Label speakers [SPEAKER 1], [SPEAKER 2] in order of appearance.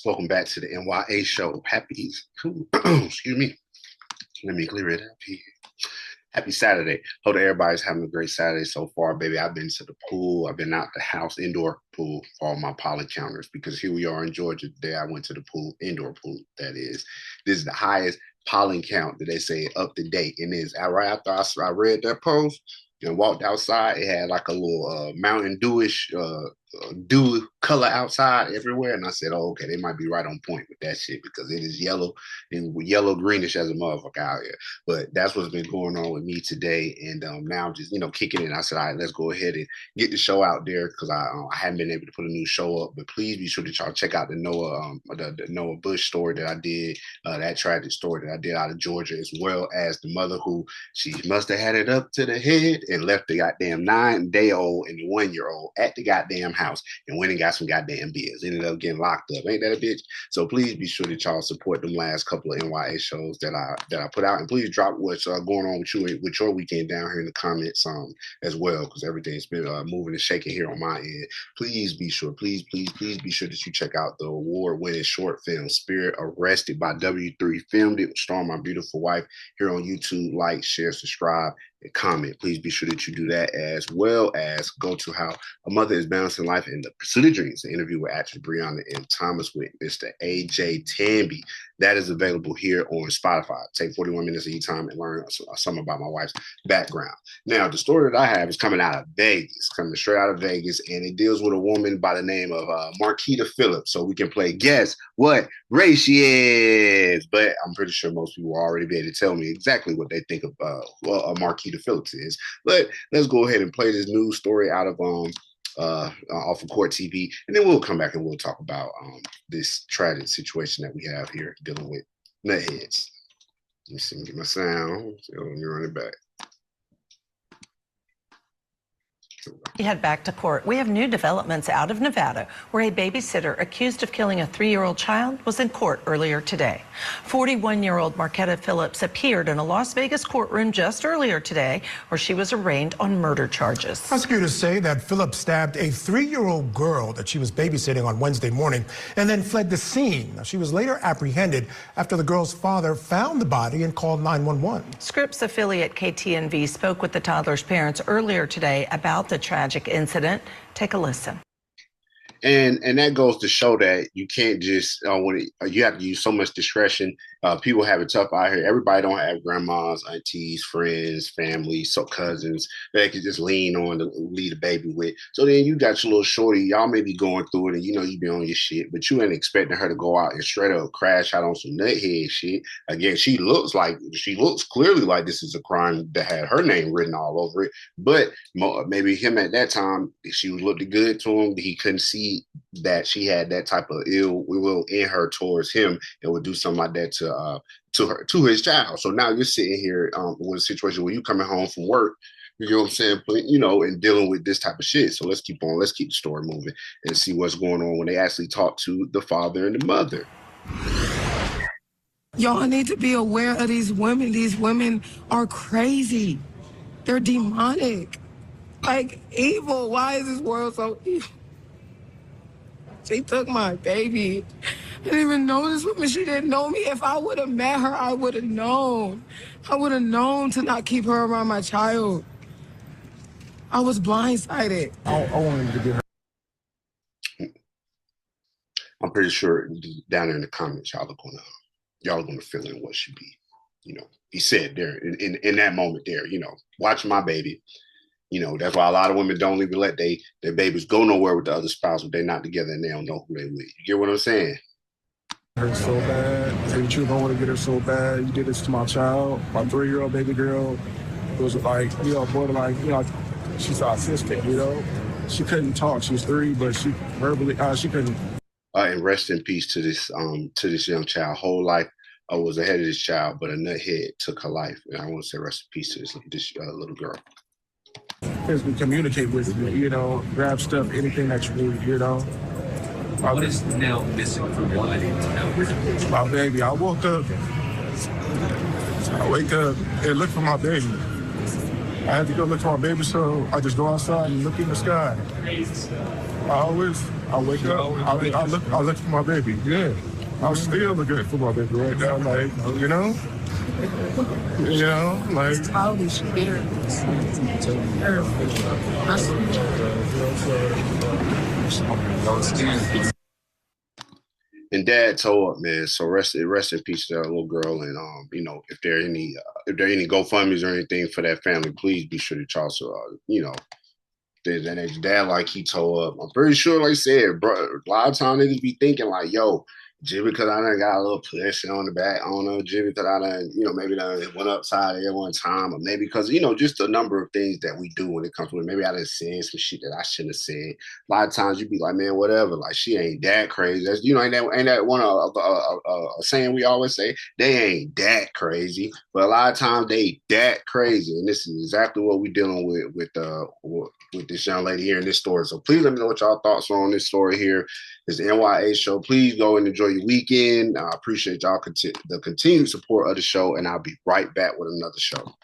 [SPEAKER 1] Welcome back to the N.y.a show. Happy, excuse me. Let me clear it up here. Happy Saturday. Hope everybody's having a great Saturday so far, baby. I've been to the pool. I've been out the house, indoor pool for all my pollen counters because here we are in Georgia today. I went to the pool, indoor pool, that is. This is the highest pollen count that they say up to date. And it's right after I read that post and walked outside, it had like a little Mountain Dewish dew color outside everywhere, and I said, oh, okay, they might be right on point with that shit because it is yellow and yellow greenish as a motherfucker out here. But that's what's been going on with me today, and now I'm just kicking it. I said, all right, let's go ahead and get the show out there because I haven't been able to put a new show up. But please be sure that y'all check out the Noah Bush story that I did, that tragic story that I did out of Georgia, as well as the mother who she must have had it up to the head and left the goddamn 9-day-old and the 1-year-old at the goddamn house and went and got some goddamn bills. Ended up getting locked up. Ain't that a bitch? So please be sure that y'all support them last couple of N.y.a shows that I put out, and please drop what's going on with your weekend down here in the comments as well, because everything's been moving and shaking here on my end. Please be sure, please be sure that you check out the award-winning short film Spirit Arrested by W3 Filmed It, starring my beautiful wife, here on YouTube. Like, share, subscribe, and comment. Please be sure that you do that, as well as go to How a Mother is Balancing Life in the Pursuit of Dreams, an interview with actor Breyonna and Thomas with Mr. Ajay Tambe. That is available here on Spotify. Take 41 minutes of your time and learn something about my wife's background. Now, the story that I have is coming out of Vegas, coming straight out of Vegas, and it deals with a woman by the name of Marquita Phillips. So we can play guess what race she is. But I'm pretty sure most people will already be able to tell me exactly what they think of Marquita Phillips is. But let's go ahead and play this news story out of off of Court TV, and then we'll come back and we'll talk about this tragic situation that we have here dealing with nutheads. Let me see, get my sound. So let me run it back.
[SPEAKER 2] We head back to court. We have new developments out of Nevada, where a babysitter accused of killing a 3-year-old child was in court earlier today. 41-year-old Marquita Phillips appeared in a Las Vegas courtroom just earlier today, where she was arraigned on murder charges.
[SPEAKER 3] Prosecutors say that Phillips stabbed a 3-year-old girl that she was babysitting on Wednesday morning and then fled the scene. Now, she was later apprehended after the girl's father found the body and called 911.
[SPEAKER 2] Scripps affiliate KTNV spoke with the toddler's parents earlier today about the tragic incident. Take a listen.
[SPEAKER 1] And that goes to show that you can't just you have to use so much discretion. People have it tough out here. Everybody don't have grandmas, aunties, friends, family, so cousins that they can just lean on to lead a baby with. So then you got your little shorty. Y'all may be going through it, and you be on your shit, but you ain't expecting her to go out and straight up crash out on some nuthead shit. Again, she looks clearly like this is a crime that had her name written all over it. But maybe him at that time, she was looking good to him. He couldn't see that she had that type of ill will in her towards him and would do something like that to his child. So now you're sitting here with a situation where you coming home from work, you know what I'm saying, and dealing with this type of shit. So let's keep the story moving and see what's going on when they actually talk to the father and the mother.
[SPEAKER 4] Y'all need to be aware of these women. These women are crazy. They're demonic, like evil. Why is this world so evil? She took my baby. I didn't even know this woman. She didn't know me. If I would have met her, I would have known. I would have known to not keep her around my child. I was blindsided. I wanted to get her.
[SPEAKER 1] I'm pretty sure down there in the comments, y'all are gonna fill in what should be. He said there in that moment there, watch my baby. That's why a lot of women don't even let their babies go nowhere with the other spouse if they're not together and they don't know who they with. You get what I'm saying?
[SPEAKER 5] Hurt so bad. Tell you the truth, I want to get her so bad. You did this to my child, my 3-year-old baby girl. It was like, borderline, she's autistic, She couldn't talk. She was 3, but she verbally, she couldn't.
[SPEAKER 1] And rest in peace to this young child. Whole life was ahead of this child, but a nuthead took her life. And I want to say rest in peace to this little girl.
[SPEAKER 5] As we communicate with you, grab stuff, anything that you need,
[SPEAKER 6] What is now missing from what I need to know?
[SPEAKER 5] My baby. I woke up. I wake up and look for my baby. I had to go look for my baby, so I just go outside and look in the sky. I wake up, I look for my baby. Yeah. I'm still looking for my baby right now, like, you know? Like.
[SPEAKER 4] Childish, bitter.
[SPEAKER 1] And Dad told up, man. So rest in peace to that little girl. And if there are any GoFundmes or anything for that family, please be sure to toss and dad, like he told up. I'm pretty sure, like I said, bro, a lot of times niggas be thinking like, yo, just because I done got a little push on the back, I don't know, just because I done, maybe done went upside there one time, or maybe because, just a number of things that we do when it comes to it. Maybe I done said some shit that I shouldn't have said. A lot of times you be like, man, whatever, like she ain't that crazy. That's, ain't that one a saying we always say? They ain't that crazy, but a lot of times they that crazy, and this is exactly what we dealing with this young lady here in this story. So please let me know what y'all thoughts are on this story here. It's the N.y.a show. Please go and enjoy your weekend. I appreciate y'all the continued support of the show, and I'll be right back with another show.